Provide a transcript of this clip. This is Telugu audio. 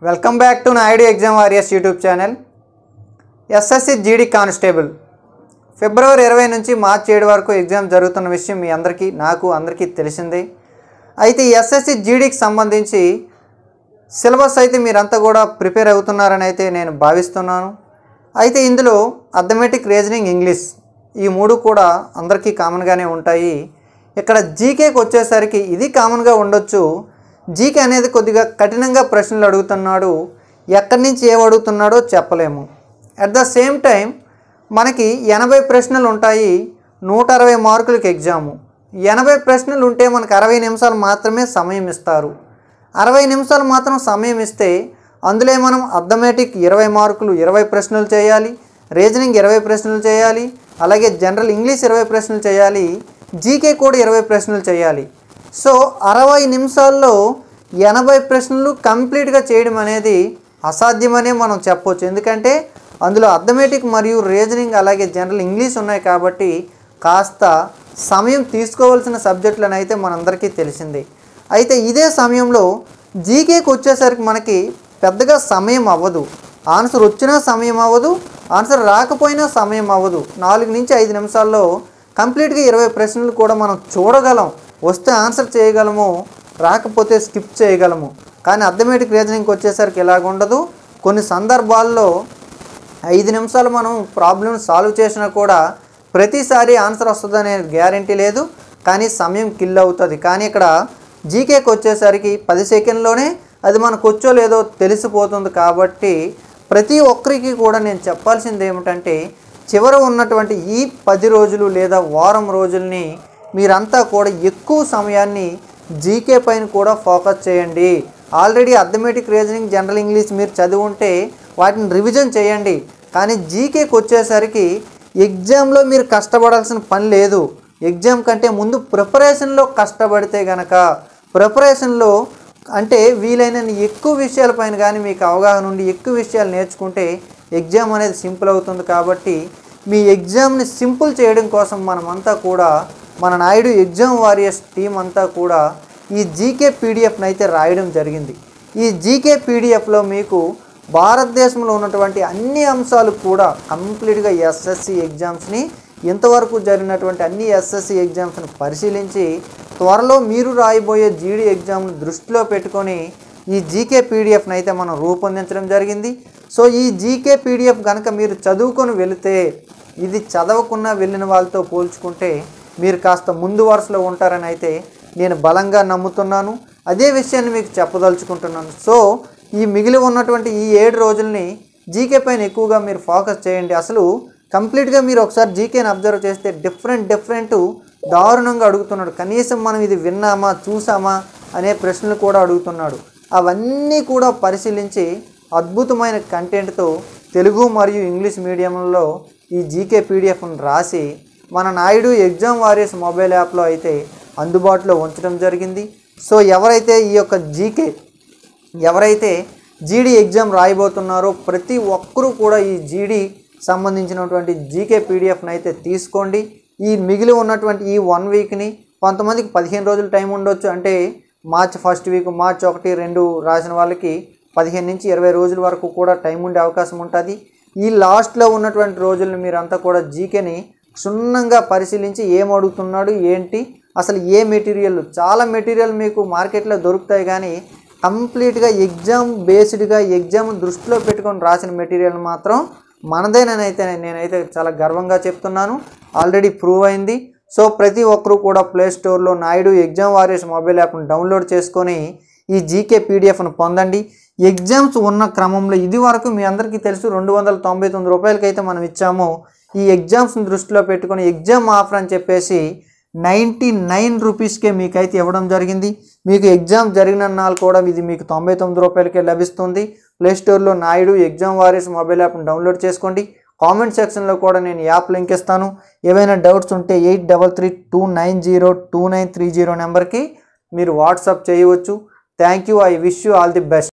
Welcome back to Naidu exam warriors YouTube channel. SSC GD constable February 20 నుంచి మార్చి 7 వరకు ఎగ్జామ్ జరుగుతున్న విషయం మీ అందరికీ తెలిసిందే. అయితే ఎస్ఎస్సి జీడీకి సంబంధించి సిలబస్ అయితే మీరంతా కూడా ప్రిపేర్ అవుతున్నారని అయితే నేను భావిస్తున్నాను. అయితే ఇందులో అర్థమెటిక్, రీజనింగ్, ఇంగ్లీష్ ఈ మూడు కూడా అందరికీ కామన్గానే ఉంటాయి. ఇక్కడ జీకేకి వచ్చేసరికి ఇది కామన్గా ఉండొచ్చు. జీకే అనేది కొద్దిగా కఠినంగా ప్రశ్నలు అడుగుతున్నాడు. ఎక్కడి నుంచి ఏం అడుగుతున్నాడో చెప్పలేము. అట్ ద సేమ్ టైం మనకి 80 ప్రశ్నలు ఉంటాయి. 160 మార్కులకి ఎగ్జాము. 80 ప్రశ్నలు ఉంటే మనకు 60 నిమిషాలు మాత్రమే సమయం ఇస్తారు. 60 నిమిషాలు మాత్రం సమయం ఇస్తే అందులో మనం అర్థమెటిక్ 20 మార్కులు 20 ప్రశ్నలు చేయాలి, రీజనింగ్ 20 ప్రశ్నలు చేయాలి, అలాగే జనరల్ ఇంగ్లీష్ 20 ప్రశ్నలు చేయాలి, జీకే కూడా 20 ప్రశ్నలు చేయాలి. సో 60 నిమిషాల్లో 80 ప్రశ్నలు కంప్లీట్గా చేయడం అనేది అసాధ్యమనే మనం చెప్పవచ్చు. ఎందుకంటే అందులో అర్థమెటిక్ మరియు రీజనింగ్ అలాగే జనరల్ ఇంగ్లీష్ ఉన్నాయి కాబట్టి కాస్త సమయం తీసుకోవాల్సిన సబ్జెక్టులను అయితే మనందరికీ తెలిసిందే. అయితే ఇదే సమయంలో జీకేకి వచ్చేసరికి మనకి పెద్దగా సమయం అవ్వదు. ఆన్సర్ వచ్చినా సమయం అవ్వదు, ఆన్సర్ రాకపోయినా సమయం అవ్వదు. 4 నుంచి 5 నిమిషాల్లో కంప్లీట్గా 20 ప్రశ్నలు కూడా మనం చూడగలం. వస్తే ఆన్సర్ చేయగలము, రాకపోతే స్కిప్ చేయగలము. కానీ అర్థమెటిక్, రీజనింగ్కి వచ్చేసరికి ఇలాగ ఉండదు. కొన్ని సందర్భాల్లో 5 నిమిషాలు మనం ప్రాబ్లమ్ సాల్వ్ చేసినా కూడా ప్రతిసారి ఆన్సర్ వస్తుందనే గ్యారంటీ లేదు, కానీ సమయం కిల్ అవుతుంది. కానీ ఇక్కడ జీకేకి వచ్చేసరికి 10 సెకండ్లోనే అది మనకు వచ్చో లేదో తెలిసిపోతుంది. కాబట్టి ప్రతి ఒక్కరికి కూడా నేను చెప్పాల్సింది ఏమిటంటే చివర ఉన్నటువంటి ఈ 10 రోజులు లేదా వారం రోజుల్ని మీరంతా కూడా ఎక్కువ సమయాన్ని జీకే పైన కూడా ఫోకస్ చేయండి. Already arithmetic, reasoning, general English మీరు చదివి ఉంటే వాటిని రివిజన్ చేయండి. కానీ జీకేకి వచ్చేసరికి ఎగ్జామ్లో మీరు కష్టపడాల్సిన పని లేదు. ఎగ్జామ్ కంటే ముందు ప్రిపరేషన్లో కష్టపడితే గనక ప్రిపరేషన్లో అంటే వీలైనన్ని ఎక్కువ విషయాలపైన కానీ మీకు అవగాహన ఉండి ఎక్కువ విషయాలు నేర్చుకుంటే ఎగ్జామ్ అనేది సింపుల్ అవుతుంది. కాబట్టి మీ ఎగ్జామ్ని సింపుల్ చేయడం కోసం మనమంతా కూడా మన నాయుడు ఎగ్జామ్ వారియర్స్ టీం అంతా కూడా ఈ జీకే పీడిఎఫ్ని అయితే రాయడం జరిగింది. ఈ జీకే పీడిఎఫ్లో మీకు భారతదేశంలో ఉన్నటువంటి అన్ని అంశాలు కూడా కంప్లీట్గా ఎస్ఎస్సి ఎగ్జామ్స్ని ఇంతవరకు జరిగినటువంటి అన్ని ఎస్ఎస్సి ఎగ్జామ్స్ని పరిశీలించి త్వరలో మీరు రాయబోయే జీడీ ఎగ్జామ్ను దృష్టిలో పెట్టుకొని ఈ జీకే పీడిఎఫ్ని అయితే మనం రూపొందించడం జరిగింది. సో ఈ జీకే పీడిఎఫ్ కనుక మీరు చదువుకొని వెళితే ఇది చదవకుండా వెళ్ళిన వాళ్ళతో పోల్చుకుంటే మీరు కాస్త ముందు వరుసలో ఉంటారని అయితే నేను బలంగా నమ్ముతున్నాను. అదే విషయాన్ని మీకు చెప్పదలుచుకుంటున్నాను. సో ఈ మిగిలి ఉన్నటువంటి ఈ 7 రోజుల్ని జీకే పైన ఎక్కువగా మీరు ఫోకస్ చేయండి. అసలు కంప్లీట్గా మీరు ఒకసారి జీకేని అబ్జర్వ్ చేస్తే డిఫరెంట్ దారుణంగా అడుగుతున్నాడు. కనీసం మనం ఇది విన్నామా చూసామా అనే ప్రశ్నలు కూడా అడుగుతున్నాడు. అవన్నీ కూడా పరిశీలించి అద్భుతమైన కంటెంట్తో తెలుగు మరియు ఇంగ్లీష్ మీడియంలో ఈ జీకే పీడిఎఫ్ను రాసి మన నాయుడు ఎగ్జామ్ వారియర్స్ మొబైల్ యాప్లో అయితే అందుబాటులో ఉంచడం జరిగింది. సో ఎవరైతే ఈ యొక్క ఎవరైతే జీడీ ఎగ్జామ్ రాయబోతున్నారో ప్రతి ఒక్కరూ కూడా ఈ జీడీ సంబంధించినటువంటి జీకే పీడిఎఫ్ని అయితే తీసుకోండి. ఈ మిగిలి ఉన్నటువంటి ఈ 1 వీక్ని కొంతమందికి 15 రోజులు టైం ఉండొచ్చు. అంటే మార్చ్ 1st వీక్, మార్చ్ 1, 2 రాసిన వాళ్ళకి 15 నుంచి 20 రోజుల వరకు కూడా టైం ఉండే అవకాశం ఉంటుంది. ఈ లాస్ట్లో ఉన్నటువంటి రోజులను మీరంతా కూడా జీకేని క్షుణ్ణంగా పరిశీలించి ఏం అడుగుతున్నాడు ఏంటి, అసలు ఏ మెటీరియల్, చాలా మెటీరియల్ మీకు మార్కెట్లో దొరుకుతాయి. కానీ కంప్లీట్గా ఎగ్జామ్ బేస్డ్గా ఎగ్జామ్ దృష్టిలో పెట్టుకొని రాసిన మెటీరియల్ మాత్రం మనదేనైతే నేనైతే చాలా గర్వంగా చెప్తున్నాను. ఆల్రెడీ ప్రూవ్ అయింది. సో ప్రతి ఒక్కరూ కూడా ప్లేస్టోర్లో నాయుడు ఎగ్జామ్ వారియర్స్ మొబైల్ యాప్ను డౌన్లోడ్ చేసుకొని ఈ జీకే పీడిఎఫ్ను పొందండి. ఎగ్జామ్స్ ఉన్న క్రమంలో ఇది వరకు మీ అందరికీ తెలుసు 299 రూపాయలకి అయితే మనం ఇచ్చాము. ఈ ఎగ్జామ్స్ని దృష్టిలో పెట్టుకొని ఎగ్జామ్ ఆఫర్ అని చెప్పేసి 99 రూపీస్కే మీకైతే ఇవ్వడం జరిగింది. మీకు ఎగ్జామ్ జరిగిన నాళ్ళు కూడా ఇది మీకు 99 రూపాయలకే లభిస్తుంది. ప్లేస్టోర్లో నాయుడు ఎగ్జామ్ వారియర్స్ మొబైల్ యాప్ను డౌన్లోడ్ చేసుకోండి. కామెంట్ సెక్షన్లో కూడా నేను యాప్ లింక్ ఇస్తాను. ఏవైనా డౌట్స్ ఉంటే 8332902930 నెంబర్కి మీరు వాట్సాప్ చేయవచ్చు. Thank you. I wish you all the best.